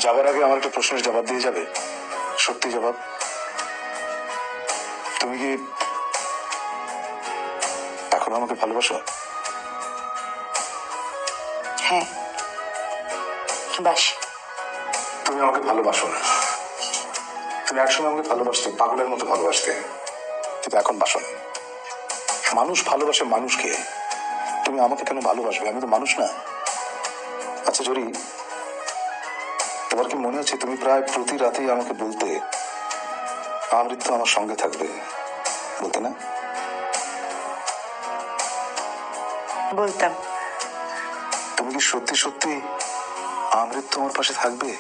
যাবার আগে আমার একটা প্রশ্নের জবাব দিয়ে যাবে, সত্যি জবাব। তুমি কি এখন আমাকে ভালোবাসো? হ্যাঁ, বাসি। তুমি আমাকে ভালোবাসো না। তুমি একসময় আমাকে ভালোবাসতে, পাগলের মতো ভালোবাসতে, কিন্তু এখন বাসো না। মানুষ ভালোবাসে মানুষকে, তুমি আমাকে কেন ভালোবাসবে? আমি তো মানুষ না। আচ্ছা জরি, তোমার কি মনে আছে তুমি প্রায় প্রতি রাতেই আমাকে বলতে আমৃত্যু আমার সঙ্গে থাকবে, বলতে না? বলতাম। তুমি কি সত্যি সত্যি আমৃত্যু আমার পাশে থাকবে?